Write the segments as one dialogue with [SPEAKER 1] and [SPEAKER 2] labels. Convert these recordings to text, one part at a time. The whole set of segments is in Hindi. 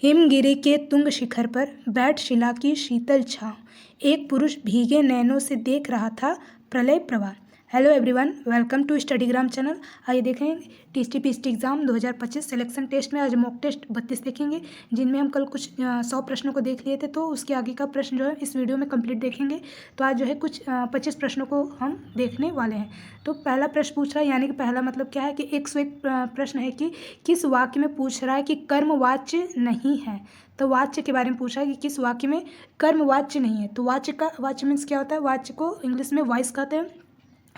[SPEAKER 1] हिमगिरी के तुंग शिखर पर बैठ शिला की शीतल छाँव एक पुरुष भीगे नैनों से देख रहा था प्रलय प्रवाह। Hello everyone, welcome to Studygram channel. आइए देखें टीएसटी एग्ज़ाम 2025 सिलेक्शन टेस्ट में आज मॉक टेस्ट 32 देखेंगे, जिनमें हम कल कुछ 100 प्रश्नों को देख लिए थे, तो उसके आगे का प्रश्न जो है इस वीडियो में कंप्लीट देखेंगे। तो आज जो है कुछ 25 प्रश्नों को हम देखने वाले हैं। तो पहला प्रश्न पूछ रहा है, यानी कि पहला मतलब क्या है कि 101 प्रश्न है कि किस वाक्य में पूछ रहा है कि कर्मवाच्य नहीं है। तो वाच्य के बारे में पूछा है कि किस वाक्य में कर्मवाच्य नहीं है। तो वाच्य मीन्स क्या होता है, वाच्य को इंग्लिश में वॉइस कहते हैं।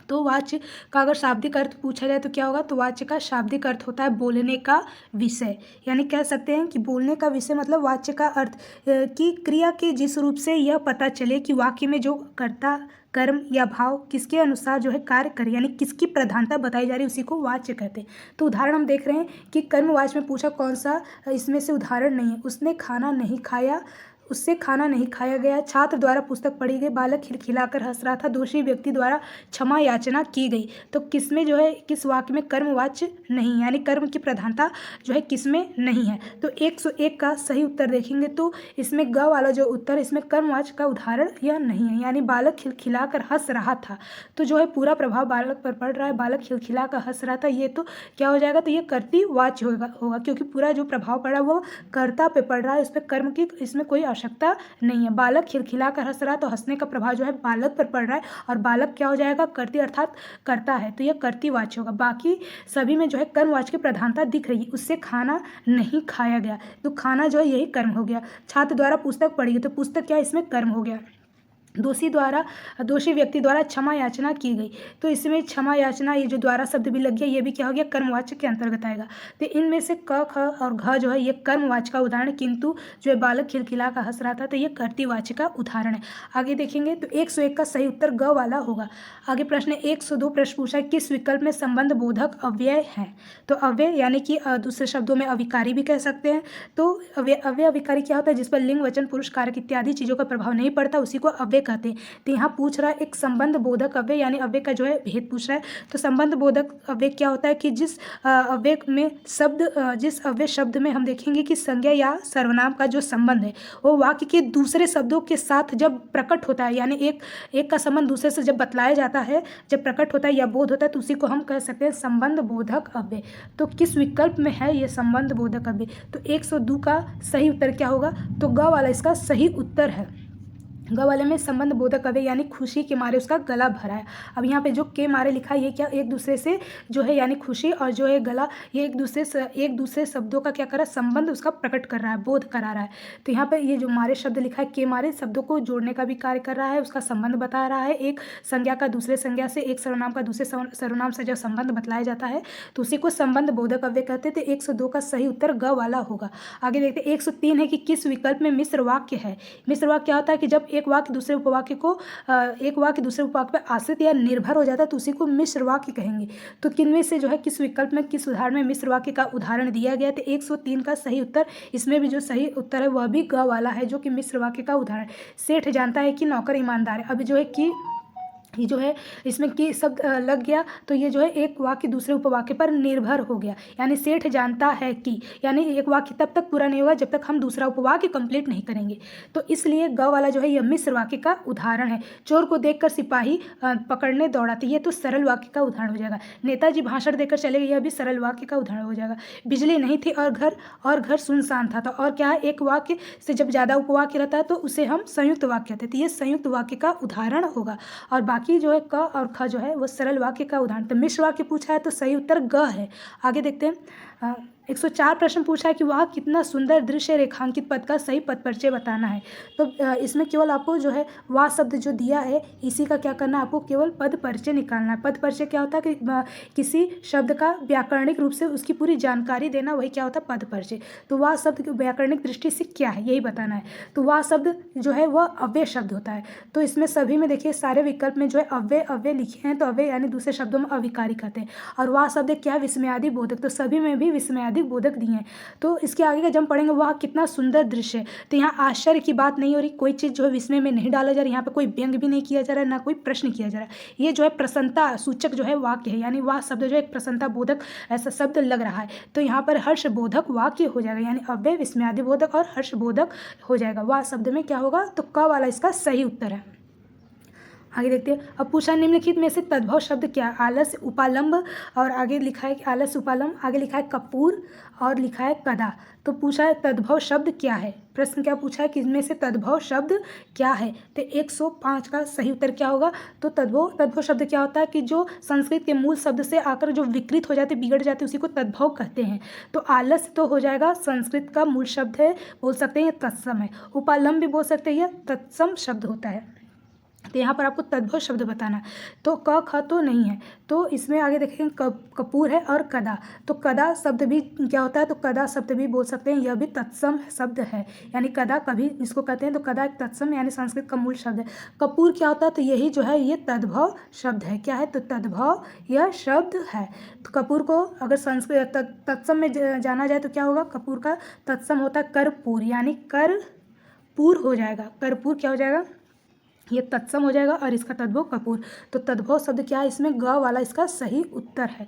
[SPEAKER 1] तो वाच्य का अगर शाब्दिक अर्थ पूछा जाए तो क्या होगा, तो वाच्य का शाब्दिक अर्थ होता है बोलने का विषय। यानी कह सकते हैं कि बोलने का विषय मतलब वाच्य का अर्थ कि क्रिया के जिस रूप से यह पता चले कि वाक्य में जो कर्ता कर्म या भाव किसके अनुसार जो है कार्य करे, यानी किसकी प्रधानता बताई जा रही है, उसी को वाच्य कहते हैं। तो उदाहरण हम देख रहे हैं कि कर्मवाच्य में पूछा कौन सा इसमें से उदाहरण नहीं है। उसने खाना नहीं खाया, उससे खाना नहीं खाया गया, छात्र द्वारा पुस्तक पढ़ी गई, बालक खिलखिलाकर हंस रहा था, दोषी व्यक्ति द्वारा क्षमा याचना की गई। तो किसमें जो है, किस वाक्य में कर्मवाच्य नहीं, यानी कर्म की प्रधानता जो है किसमें नहीं है। तो 101 का सही उत्तर देखेंगे तो इसमें ग वाला जो उत्तर, इसमें कर्मवाच्य का उदाहरण यह नहीं है। यानी बालक खिलखिलाकर हंस रहा था, तो जो है पूरा प्रभाव बालक पर पड़ रहा है। बालक खिलखिलाकर हंस रहा था, ये तो क्या हो जाएगा, तो ये कर्तृवाच्य होगा क्योंकि पूरा जो प्रभाव पड़ा वो कर्ता पे पड़ रहा है, उस पर कर्म की इसमें कोई आवश्यकता नहीं है। बालक खिलखिलाकर हंस रहा है, तो हंसने का प्रभाव जो है बालक पर पड़ रहा है, और बालक क्या हो जाएगा, कर्ती अर्थात करता है, तो यह कर्तृवाच्य होगा। बाकी सभी में जो है कर्मवाच्य की प्रधानता दिख रही है। उससे खाना नहीं खाया गया, तो खाना जो है यही कर्म हो गया। छात्र द्वारा पुस्तक पढ़ी गई, तो पुस्तक क्या इसमें कर्म हो गया। दोषी व्यक्ति द्वारा क्षमा याचना की गई, तो इसमें क्षमा याचना, ये जो द्वारा शब्द भी लग गया, ये भी क्या हो गया, कर्मवाच्य के अंतर्गत आएगा। तो इनमें से क, ख और घ जो है ये कर्मवाच्य का उदाहरण, किंतु जो है बालक खिलखिला का हंस रहा था, तो ये कर्तृवाच्य का उदाहरण है। आगे देखेंगे तो 101 का सही उत्तर ग वाला होगा। आगे प्रश्न 102 प्रश्न पूछा है किस विकल्प में संबंध बोधक अव्यय है। तो अव्यय यानी कि दूसरे शब्दों में अविकारी भी कह सकते हैं। तो अव्यय अविकारी क्या होता है, जिस पर लिंग वचन पुरुष कारक इत्यादि चीज़ों का प्रभाव नहीं पड़ता, उसी को अव्यय कहते हैं। तो यहाँ पूछ रहा है एक संबंध बोधक अव्यय, यानी अव्यय का जो है भेद पूछ रहा है। तो संबंध बोधक अव्यय क्या होता है कि जिस अव्यय में जिस अव्यय शब्द में हम देखेंगे कि संज्ञा या सर्वनाम का जो संबंध है वो वाक्य के दूसरे शब्दों के साथ जब प्रकट होता है, यानी एक का संबंध दूसरे से जब बतलाया जाता है, जब प्रकट होता है या बोध होता है, तो उसी को हम कह सकते हैं संबंध बोधक अव्यय। तो किस विकल्प में है ये संबंध बोधक अव्यय, तो 102 का सही उत्तर क्या होगा, तो ग वाला इसका सही उत्तर है। ग वाले में संबंध बोधक अव्यय यानी खुशी के मारे उसका गला भरा है। अब यहाँ पे जो के मारे लिखा है ये क्या, एक दूसरे से जो है यानी खुशी और जो है गला, ये एक दूसरे शब्दों का क्या कर रहा है, संबंध उसका प्रकट कर रहा है, बोध करा रहा है। तो यहाँ पे ये जो मारे शब्द लिखा है, के मारे शब्दों को जोड़ने का भी कार्य कर रहा है, उसका संबंध बता रहा है। एक संज्ञा का दूसरे संज्ञा से, एक सर्वनाम का दूसरे सर्वनाम से जब संबंध बतलाया जाता है तो उसी को संबंध बोधक अव्यय कहते हैं। तो 102 का सही उत्तर ग वाला होगा। आगे देखते हैं 103 है कि किस विकल्प में मिश्र वाक्य है। मिश्र वाक्य क्या होता है कि जब एक वाक्य दूसरे उपवाक्य पर आश्रित या निर्भर हो जाता है, तो उसी को मिश्र वाक्य कहेंगे। तो किनमें से जो है, किस विकल्प में, किस उदाहरण में मिश्र वाक्य का उदाहरण दिया गया। तो 103 का सही उत्तर, इसमें भी जो सही उत्तर है वह भी ग वाला है, जो कि मिश्र वाक्य का उदाहरण। सेठ जानता है कि नौकर ईमानदार है। अभी जो है कि ये जो है इसमें कि शब्द लग गया, तो ये जो है एक वाक्य दूसरे उपवाक्य पर निर्भर हो गया। यानी सेठ जानता है कि, यानी एक वाक्य तब तक पूरा नहीं होगा जब तक हम दूसरा उपवाक्य कंप्लीट नहीं करेंगे। तो इसलिए ग वाला जो है यह मिश्र वाक्य का उदाहरण है। चोर को देखकर सिपाही पकड़ने दौड़ा, तो ये तो सरल वाक्य का उदाहरण हो जाएगा। नेताजी भाषण देकर चले गए, यह भी सरल वाक्य का उदाहरण हो जाएगा। बिजली नहीं थी और घर सुनसान था, तो और क्या है, एक वाक्य से जब ज़्यादा उपवाक्य रहता है तो उसे हम संयुक्त वाक्य कहते हैं। तो ये संयुक्त वाक्य का उदाहरण होगा। और बाकी जो है क और ख जो है वो सरल वाक्य का उदाहरण। तो मिश्र वाक्य पूछा है तो सही उत्तर ग है। आगे देखते हैं 104 प्रश्न पूछा है कि वह कितना सुंदर दृश्य रेखांकित पद का सही पद परिचय बताना है। तो इसमें केवल आपको जो है वह शब्द जो दिया है इसी का क्या करना है, आपको केवल पद परिचय निकालना है। पद परिचय क्या होता है कि किसी शब्द का व्याकरणिक रूप से उसकी पूरी जानकारी देना, वही क्या होता है, पद परिचय। तो वह शब्द की व्याकरणिक दृष्टि से क्या है यही बताना है। तो वह शब्द जो है वह अव्यय शब्द होता है। तो इसमें सभी में देखिए सारे विकल्प में जो है अव्यय लिखे हैं, तो अव्यय यानी दूसरे शब्दों में अविकारी कहते हैं। और वह शब्द क्या है, विस्मयादि बोधक। तो सभी में भी विस्मयादि अधिक बोधक दिए हैं। तो इसके आगे का जब हम पढ़ेंगे वह कितना सुंदर दृश्य है। तो यहाँ आश्चर्य की बात नहीं हो रही, कोई चीज़ जो है विस्मय में नहीं डाला जा रहा है, यहाँ पे कोई व्यंग भी नहीं किया जा रहा है, ना कोई प्रश्न किया जा रहा है। ये जो है प्रसन्नता सूचक जो है वाक्य है, यानी वह शब्द जो है एक प्रसन्नता बोधक ऐसा शब्द लग रहा है। तो यहाँ पर हर्षबोधक वाक्य हो जाएगा, यानी अव्यय विस्मयादिबोधक और हर्षबोधक हो जाएगा। वह शब्द में क्या होगा, तो क वाला इसका सही उत्तर है। आगे देखते हैं। अब पूछा निम्नलिखित में से तद्भव शब्द क्या है। आलस्य उपालंब, और आगे लिखा है कि आलस्य उपालंब, आगे लिखा है कपूर और लिखा है कदा। तो पूछा है तद्भव शब्द क्या है। प्रश्न क्या पूछा है कि इनमें से तद्भव शब्द क्या है। तो 105 का सही उत्तर क्या होगा, तो तद्भव शब्द क्या होता है कि जो संस्कृत के मूल शब्द से आकर जो विकृत हो जाते, बिगड़ जाते, उसी को तद्भव कहते हैं। तो आलस्य तो हो जाएगा संस्कृत का मूल शब्द है, बोल सकते हैं तत्सम है। उपालंब भी बोल सकते हैं, तत्सम शब्द होता है। तो यहाँ पर आपको तद्भव शब्द बताना। तो क ख तो नहीं है, तो इसमें आगे देखेंगे कपूर है और कदा। तो कदा शब्द भी क्या होता है, तो कदा शब्द भी बोल सकते हैं, यह भी तत्सम शब्द है, यानी कदा कभी इसको कहते हैं। तो कदा एक तत्सम यानी संस्कृत का मूल शब्द है। कपूर क्या होता है, तो यही जो है ये तद्भव शब्द है। क्या है, तो तद्भव यह शब्द है। तो कपूर को अगर संस्कृत तत्सम में जाना जाए तो क्या होगा, कपूर का तत्सम होता है कर्पूर, यानी कर्पूर हो जाएगा। कर्पूर क्या हो जाएगा, ये तत्सम हो जाएगा, और इसका तद्भव कपूर। तो तद्भव शब्द क्या है, इसमें ग वाला इसका सही उत्तर है।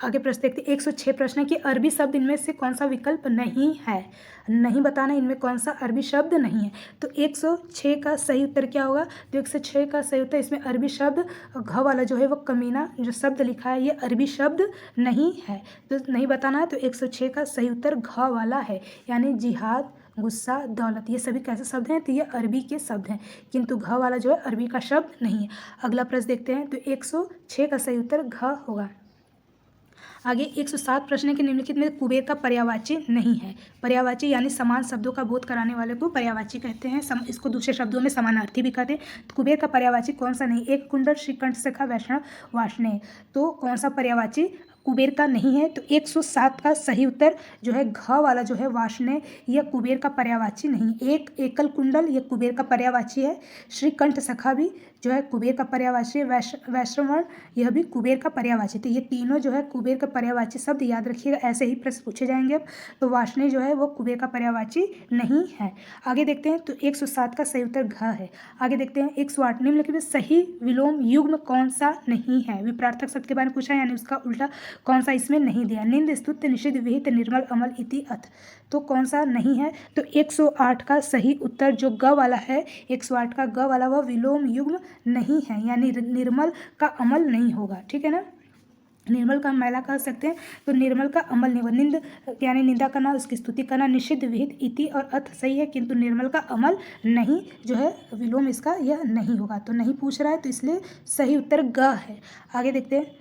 [SPEAKER 1] आगे प्रश्न देखते हैं। 106 प्रश्न है कि अरबी शब्द इनमें से कौन सा विकल्प नहीं है। नहीं बताना इनमें कौन सा अरबी शब्द नहीं है। तो 106 का सही उत्तर क्या होगा, तो 106 का सही उत्तर इसमें अरबी शब्द घ वाला जो है वो कमीना जो शब्द लिखा है ये अरबी शब्द नहीं है। तो नहीं बताना है, तो 106 का सही उत्तर घ वाला है, यानी जिहाद, गुस्सा, दौलत, ये सभी कैसे शब्द हैं, तो ये अरबी के शब्द हैं, किंतु घ वाला जो है अरबी का शब्द नहीं है। अगला प्रश्न देखते हैं। तो 106 का सही उत्तर घ होगा। आगे 107 प्रश्न है कि निम्नलिखित में कुबेर का पर्यायवाची नहीं है। पर्यायवाची यानी समान शब्दों का बोध कराने वाले को पर्यायवाची कहते हैं। इसको दूसरे शब्दों में समानार्थी भी कहते हैं। तो कुबेर का पर्यायवाची कौन सा नहीं, एक कुंडल, श्रीकंठ, शिखा, वैष्णव, वार्ष्णेय। तो कौन सा पर्यायवाची कुबेर का नहीं है। तो 107 का सही उत्तर जो है घ वाला जो है वार्ष्णेय, यह कुबेर का पर्यायवाची नहीं। एक एकल कुंडल यह कुबेर का पर्यायवाची है। श्रीकंठ सखा भी जो है कुबेर का पर्यायवाची है। वैश्रवण यह भी कुबेर का पर्यायवाची। तो ये तीनों जो है कुबेर का पर्यायवाची शब्द, याद रखिएगा, ऐसे ही प्रश्न पूछे जाएंगे। तो वार्ष्णेय जो है वो कुबेर का पर्यायवाची नहीं है। आगे देखते हैं। तो 107 का सही उत्तर घ है। आगे देखते हैं 108 निम्नलिखित में सही विलोम युग्म कौन सा नहीं है। विपरार्थक शब्द के बारे में पूछा, यानी उसका उल्टा कौन सा इसमें नहीं दिया। निंद, स्तुत्य, निषिद्ध, विहित, निर्मल, अमल, इति, अथ। तो कौन सा नहीं है, तो 108 का सही उत्तर जो ग वाला है, 108 का ग वाला वह विलोम युग्म नहीं है, यानी निर्मल का अमल नहीं होगा। ठीक है ना, निर्मल का मैला कह सकते हैं, तो निर्मल का अमल नहीं होगा। निंद यानी निंदा करना, उसकी स्तुति करना, निषिद्ध, विहित, इति और अथ सही है, किंतु निर्मल का अमल नहीं जो है विलोम इसका यह नहीं होगा। तो नहीं पूछ रहा है, तो इसलिए सही उत्तर ग है। आगे देखते हैं।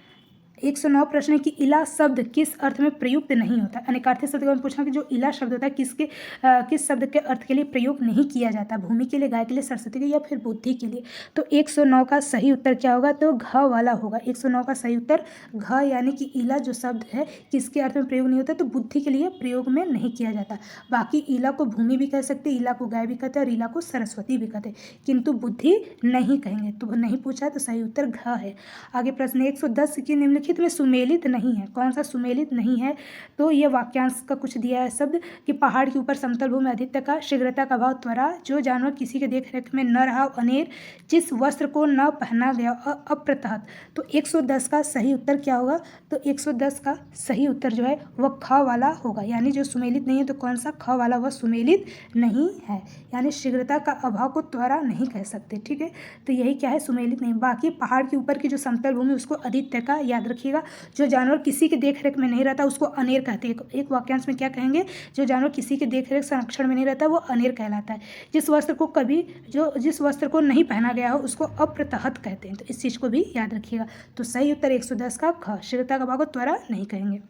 [SPEAKER 1] 109 प्रश्न है कि इला शब्द किस अर्थ में प्रयुक्त नहीं होता। अनेकार्थी शब्द के बारे में पूछना कि जो इला शब्द होता है किस शब्द के अर्थ के लिए प्रयोग नहीं किया जाता। भूमि के लिए, गाय के लिए, सरस्वती के लिए, या फिर बुद्धि के लिए। तो 109 का सही उत्तर क्या होगा, तो घ वाला होगा। 109 का सही उत्तर घ, यानी कि इला जो शब्द है किसके अर्थ में प्रयोग नहीं होता, तो बुद्धि के लिए प्रयोग में नहीं किया जाता। बाकी इला को भूमि भी कह सकते, इला को गाय भी कहते हैं, और इला को सरस्वती भी कहते हैं, किंतु बुद्धि नहीं कहेंगे। तो नहीं पूछा है, तो सही उत्तर घ है। आगे प्रश्न 110 की निम्नलिखित में सुमेलित नहीं है। कौन सा सुमेलित नहीं है, तो ये वाक्यांश का कुछ दिया है शब्द कि पहाड़ के ऊपर समतल भूमि अधिकता का, शीघ्रता का भाव, त्वरा, जो जानवर किसी के देख रेख में न रहा, अनेर, जिस वस्त्र को न पहना गया, अप्रतहत। तो 110 का सही उत्तर क्या होगा, तो 110 का सही उत्तर जो है वह ख वाला होगा, यानी जो सुमेलित नहीं है, तो कौन सा ख वाला वह सुमेलित नहीं है, यानी शीघ्रता का अभाव को त्वरा नहीं कह सकते। ठीक है, तो यही क्या है, सुमेलित नहीं। बाकी पहाड़ के ऊपर की जो समतल भूमि उसको अधिकता का, याद रखिएगा, जो जानवर किसी के देख रेख में नहीं रहता उसको अनेर कहते हैं। एक वाक्यांश में क्या कहेंगे, जो जानवर किसी के देख रेख संरक्षण में नहीं रहता वो अनेर कहलाता है। जिस वस्त्र को नहीं पहना गया हो उसको अप्रतहत कहते हैं। तो इस चीज़ को भी याद रखिएगा। तो सही उत्तर 110 का ख, शीघ्रता का भाव को त्वरा नहीं कहेंगे।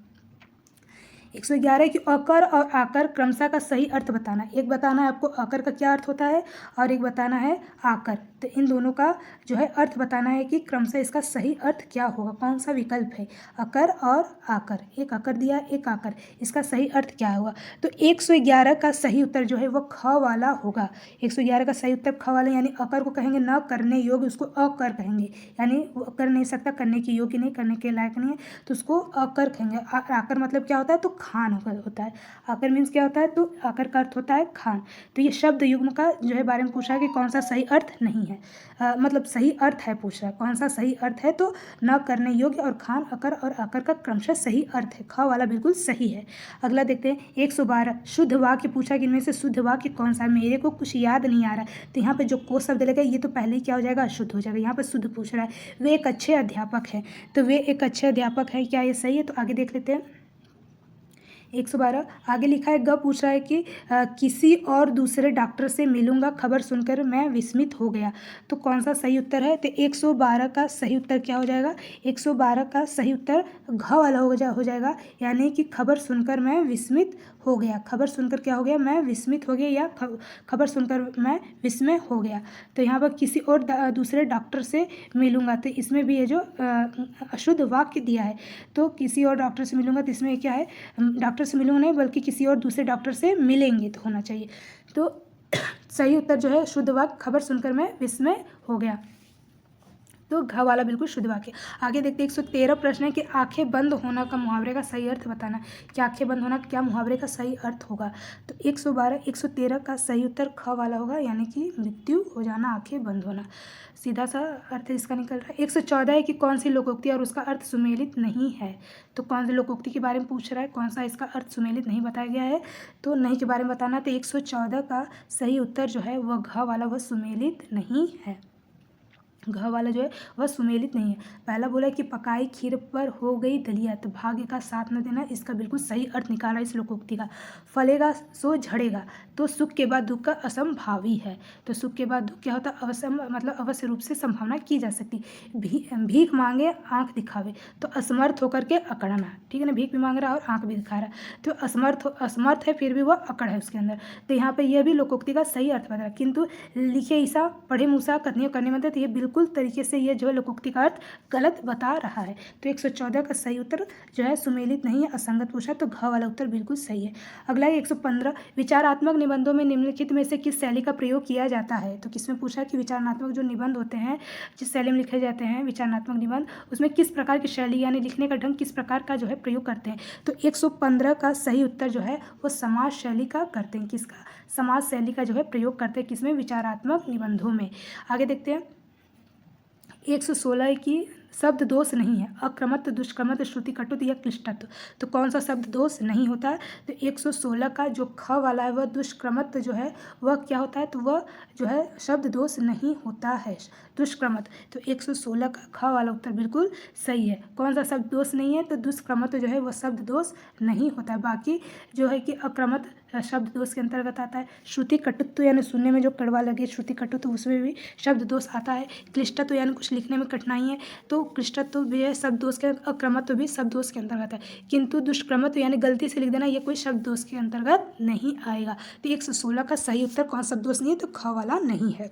[SPEAKER 1] 111 की अकर और आकर क्रमशः का सही अर्थ बताना। एक बताना है आपको अकर का क्या अर्थ होता है, और एक बताना है आकर। तो इन दोनों का जो है अर्थ बताना है कि क्रमशः इसका सही अर्थ क्या होगा, कौन सा विकल्प है, अकर और आकर। एक अकर दिया, एक आकर, इसका सही अर्थ क्या होगा। तो 111 का सही उत्तर जो है वह ख वाला होगा। 111 का सही उत्तर ख वाला, यानी अकर को कहेंगे न करने योग्य, उसको अकर कहेंगे, यानी वो कर नहीं सकता, करने की योग्य नहीं, करने के लायक नहीं है, तो उसको अकर कहेंगे। आकर मतलब क्या होता है, तो खान होता है। आकर मीन्स क्या होता है, तो आकर का अर्थ होता है खान। तो ये शब्द युग्म का जो है बारे में पूछा है कि कौन सा सही अर्थ नहीं है, मतलब सही अर्थ है, पूछ रहा है कौन सा सही अर्थ है, तो न करने योग्य और खान, अकर और आकर का क्रमशः सही अर्थ है। ख वाला बिल्कुल सही है। अगला देखते हैं 112 शुद्ध वाक्य पूछा कि इनमें से शुद्ध वाक्य कौन सा है। मेरे को कुछ याद नहीं आ रहा है, तो यहाँ पे जो को शब्द लगेगा ये तो पहले ही क्या हो जाएगा, अशुद्ध हो जाएगा। यहाँ पर शुद्ध पूछ रहा है। वे एक अच्छे अध्यापक हैं, तो वे एक अच्छे अध्यापक हैं, क्या ये सही है। तो आगे देख लेते हैं 112 आगे लिखा है, ग पूछ रहा है कि किसी और दूसरे डॉक्टर से मिलूंगा, खबर सुनकर मैं विस्मित हो गया। तो कौन सा सही उत्तर है, तो 112 का सही उत्तर क्या हो जाएगा, 112 का सही उत्तर घ वाला हो जाएगा, यानी कि खबर सुनकर मैं विस्मित हो गया। खबर सुनकर क्या हो गया, मैं विस्मित हो गया, या खबर सुनकर मैं विस्मय हो गया। तो यहाँ पर किसी और दूसरे डॉक्टर से मिलूंगा, तो इसमें भी ये जो अशुद्ध वाक्य दिया है, तो किसी और डॉक्टर से मिलूंगा, तो इसमें क्या है, डॉक्टर से मिलूंगा नहीं बल्कि किसी और दूसरे डॉक्टर से मिलेंगे तो होना चाहिए। तो सही उत्तर जो है शुद्ध वाक्य, खबर सुनकर मैं विस्मय हो गया, तो घ वाला बिल्कुल शुद्ध वाक्य। आगे देखते हैं 113 प्रश्न है कि आंखें बंद होना का मुहावरे का सही अर्थ बताना। कि आंखें बंद होना क्या मुहावरे का सही अर्थ होगा। तो 112 113 का सही उत्तर ख वाला होगा, यानी कि मृत्यु हो जाना, आंखें बंद होना, सीधा सा अर्थ इसका निकल रहा है। 114 है कि कौन सी लोकोक्ति और उसका अर्थ सुमेलित नहीं है। तो कौन सी लोकोक्ति के बारे में पूछ रहा है, कौन सा इसका अर्थ सुमेलित नहीं बताया गया है, तो नहीं के बारे में बताना। तो 114 का सही उत्तर जो है वह घ वाला, वह सुमेलित नहीं है। घ वाला जो है वह सुमेलित नहीं है। पहला बोला कि पकाई खीर पर हो गई दलिया, तो भाग्य का साथ न देना, इसका बिल्कुल सही अर्थ निकाला इस लोकोक्ति का। फलेगा सो झड़ेगा, तो सुख के बाद दुख का असंभावी है। तो सुख के बाद दुख क्या होता है, मतलब अवश्य रूप से संभावना की जा सकती। भीख मांगे आंख दिखावे, तो असमर्थ होकर के अकड़ना, ठीक है ना, भीख भी मांग रहा है और आंख भी दिखा रहा है, तो असमर्थ है फिर भी वह अकड़ है उसके अंदर। तो यहाँ पे यह भी लोकोक्ति का सही अर्थ बता, किंतु लिखे ईसा पढ़े मूसा कथनियों करने में, तो ये बिल्कुल तरीके से ये जो है लोकोक्ति का अर्थ गलत बता रहा है। तो 114 का सही उत्तर जो है सुमेलित नहीं है, असंगत पूछा, तो घ वाला उत्तर बिल्कुल सही है। अगला है 115 विचारात्मक निबंधों में निम्नलिखित में से किस शैली का प्रयोग किया जाता है। तो किसमें पूछा कि विचारणात्मक जो निबंध होते हैं, जिस शैली में लिखे जाते हैं विचारणात्मक निबंध, उसमें किस प्रकार की शैली यानी लिखने का ढंग किस प्रकार का जो है प्रयोग करते हैं। तो 115 का सही उत्तर जो है वो समाज शैली का करते हैं। किसका, समाज शैली का जो है प्रयोग करते हैं, किसमें, विचारात्मक निबंधों में। आगे देखते हैं 116 की शब्द दोष नहीं है, अक्रमत्व, दुष्क्रमत्व, श्रुति कटुत्व या क्लिष्टत्व। तो कौन सा शब्द दोष नहीं होता है, तो 116 का जो ख वाला है वह दुष्क्रमत्व जो है वह क्या होता है, तो वह जो है शब्द दोष नहीं होता है, दुष्क्रमत्व। तो 116 का ख वाला उत्तर बिल्कुल सही है। कौन सा शब्द दोष नहीं है, तो दुष्क्रमत्व जो है वह शब्द दोष नहीं होता है। बाकी जो है कि अक्रमत्व शब्द दोष के अंतर्गत आता है। श्रुति कटुत्व यानी सुनने में जो कड़वा लगे, श्रुति कटुत्व, उसमें भी शब्द दोष आता है। क्लिष्टत्व यानी कुछ लिखने में कठिनाई है, तो क्लिष्टत्व भी है शब्द दोष के, अक्रमत्व भी शब्द दोष के अंतर्गत है। किंतु दुष्क्रमत्व यानी गलती से लिख देना, ये कोई शब्द दोष के अंतर्गत नहीं आएगा। तो 116 का सही उत्तर कौन शब्द दोष नहीं है, तो ख वाला नहीं है।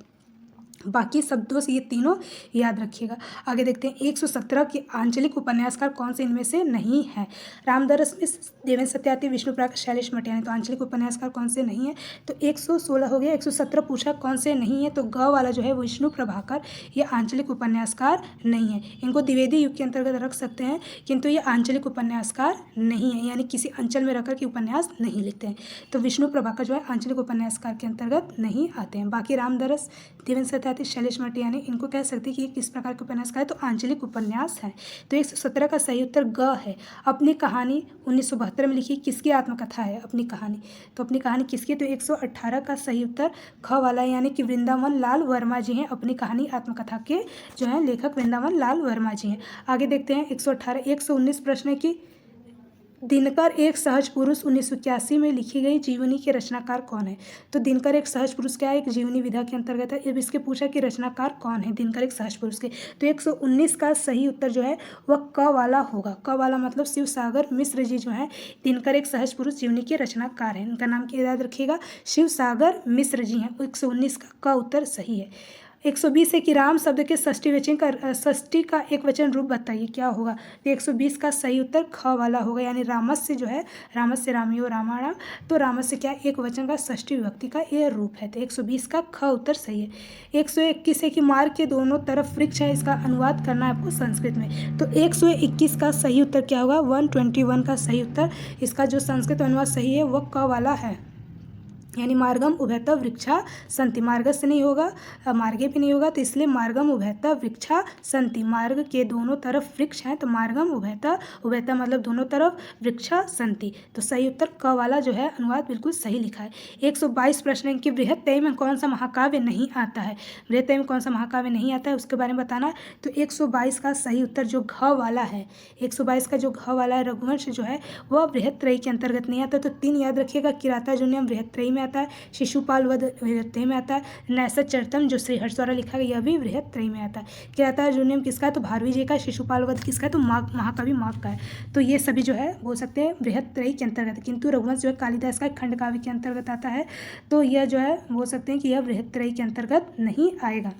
[SPEAKER 1] बाकी शब्दों से ये तीनों याद रखिएगा। आगे देखते हैं 117 के आंचलिक उपन्यासकार कौन से इनमें से नहीं है। रामदरस में देवेंद्र सत्यार्थी, विष्णु प्रकाश, शैलेश मटियानी। तो आंचलिक उपन्यासकार कौन से नहीं है, तो 116 हो गया। 117 पूछा कौन से नहीं है, तो ग वाला जो है विष्णु प्रभाकर, ये आंचलिक उपन्यासकार नहीं है। इनको द्विवेदी युग के अंतर्गत रख सकते हैं, किंतु ये आंचलिक उपन्यासकार नहीं है, यानी किसी अंचल में रखकर के उपन्यास नहीं लिखते हैं। तो विष्णु प्रभाकर जो है आंचलिक उपन्यासकार के अंतर्गत नहीं आते हैं। बाकी रामदरस, देवेंद्र सत्यार्थी, शैलेश मटियानी, इनको कह सकते हैं कि ये किस प्रकार के उपन्यासकार है, तो आंचलिक उपन्यास है। तो 117 का सही उत्तर ग है। अपनी कहानी 1972 में लिखी किसकी आत्मकथा है, अपनी कहानी, तो अपनी कहानी किसकी, तो 118 का सही उत्तर ख वाला है, यानी कि वृंदावन लाल वर्मा जी हैं। अपनी कहानी आत्मकथा के जो है लेखक वृंदावन लाल वर्मा जी हैं। आगे देखते हैं 118 119 प्रश्न की दिनकर एक सहज पुरुष 1981 में लिखी गई जीवनी के रचनाकार कौन है। तो दिनकर एक सहज पुरुष क्या है, एक जीवनी विधा के अंतर्गत है। अब इसके पूछा कि रचनाकार कौन है दिनकर एक सहज पुरुष के, तो 119 का सही उत्तर जो है वह क वाला होगा। क वाला मतलब शिव सागर मिश्र जी जो है दिनकर एक सहज पुरुष जीवनी के रचनाकार हैं। इनका नाम क्या याद रखिएगा, शिव सागर मिश्र जी हैं। 119 का उत्तर सही है। 120 है कि राम शब्द के षष्ठी का एक वचन रूप बताइए क्या होगा। तो 120 का सही उत्तर ख वाला होगा, यानी रामस्य जो है, रामस्य रामियो रामायण, तो रामस्य क्या एक वचन का षष्ठी विभक्ति का यह रूप है। तो 120 का ख उत्तर सही है। 121 है कि मार्ग के दोनों तरफ वृक्ष है, इसका अनुवाद करना है आपको संस्कृत में। तो 121 का सही उत्तर क्या होगा, 121 का सही उत्तर, इसका जो संस्कृत अनुवाद सही है वह क वाला है, यानी मार्गम उभयतः वृक्षा संति, मार्ग से नहीं होगा, मार्गे भी नहीं होगा, तो इसलिए मार्गम उभयतः वृक्षा संति, मार्ग के दोनों तरफ वृक्ष हैं, तो मार्गम उभयतः, उभयतः मतलब दोनों तरफ, वृक्षा संति, तो सही उत्तर क वाला जो है अनुवाद बिल्कुल सही लिखा है। 122 प्रश्न है कि बृहत्तम में कौन सा महाकाव्य नहीं आता है, बृहत्तम में कौन सा महाकाव्य नहीं आता है उसके बारे में बताना। तो 122 का सही उत्तर जो घ वाला है, 122 का जो घ वाला है रघुवंश जो है वह बृहत्त्रयी के अंतर्गत नहीं आता। तो 3 याद रखिएगा, किराता जूनियम बृहत्त्रयी में आता है, शिशुपाल वध बृहत्त्रयी में आता है, नैषधचरितम जो श्रीहर्ष द्वारा लिखा गया यह भी बृहत्त्रयी में आता है। किराता जूनियम किसका है, तो भारवी जी का, शिशुपाल वध किसका है, तो महाकवि माघ का है। तो ये सभी जो है बोल सकते हैं बृहत्त्रयी के अंतर्गत, किंतु रघुवंश जो है कालिदास का खंड काव्य के अंतर्गत आता है, तो यह जो है बोल सकते हैं कि यह बृहत्त्रयी के अंतर्गत नहीं आएगा।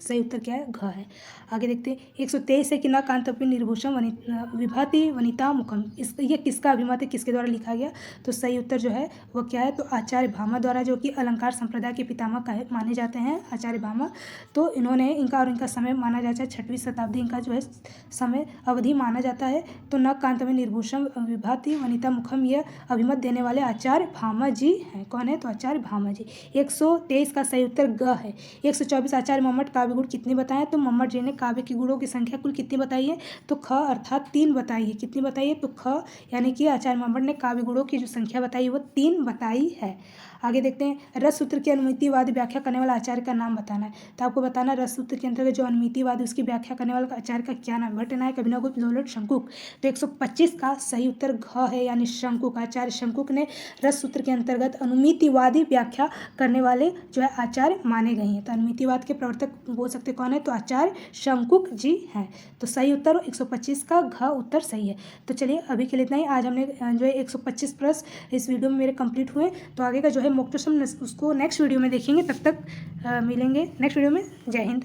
[SPEAKER 1] सही उत्तर क्या है, घ है। आगे देखते हैं 123 है कि न कांतपि निर्भूषम विभाति वनिता मुखम, इस ये किसका अभिमत है, किसके द्वारा लिखा गया। तो सही उत्तर जो है वो क्या है, तो आचार्य भामा द्वारा, जो कि अलंकार संप्रदाय के पितामह कहे माने जाते हैं आचार्य भामा। तो इन्होंने इनका और इनका समय माना जाता है 6वीं शताब्दी, इनका जो है समय अवधि माना जाता है। तो न कांतपि निर्भूषम विभाति वनिता मुखम यह अभिमत देने वाले आचार्य भामा जी हैं। कौन है, तो आचार्य भामा जी। 123 का सही उत्तर ग है। 124 आचार्य मम्मट काव्य गुण कितने बताए, तो मम्मट जी ने काव्य के गुणों की संख्या कुल कितनी बताई है, तो ख अर्थात 3 बताई है। कितनी बताई है, तो ख, यानी कि आचार्य मम्मट ने काव्य गुणों की जो संख्या बताई है वो 3 बताई है। आगे देखते हैं रस सूत्र की अनुमितिवादी व्याख्या करने वाला आचार्य का नाम बताना है। तो आपको बताना रस सूत्र के अंतर्गत जो अनुमितिवादी उसकी व्याख्या करने वाला आचार्य का क्या नाम, भट्टनायक, अभिनवगुप्त, लोलट, शंकुक। तो 125 का सही उत्तर घ है, यानी शंकुक। आचार्य शंकुक ने रस सूत्र के अंतर्गत अनुमितिवादी व्याख्या करने वाले जो है आचार्य माने गए हैं। तो अनुमितिवाद के प्रवर्तक बोल सकते कौन है, तो आचार्य शंकुक जी हैं। तो सही उत्तर 125 का घ उत्तर सही है। तो चलिए अभी के लिए इतना ही। आज हमने जो है 125 प्रश्न इस वीडियो में मेरे कंप्लीट हुए। तो आगे का जो है मुक्त प्रश्न उसको नेक्स्ट वीडियो में देखेंगे। तब तक मिलेंगे नेक्स्ट वीडियो में। जय हिंद।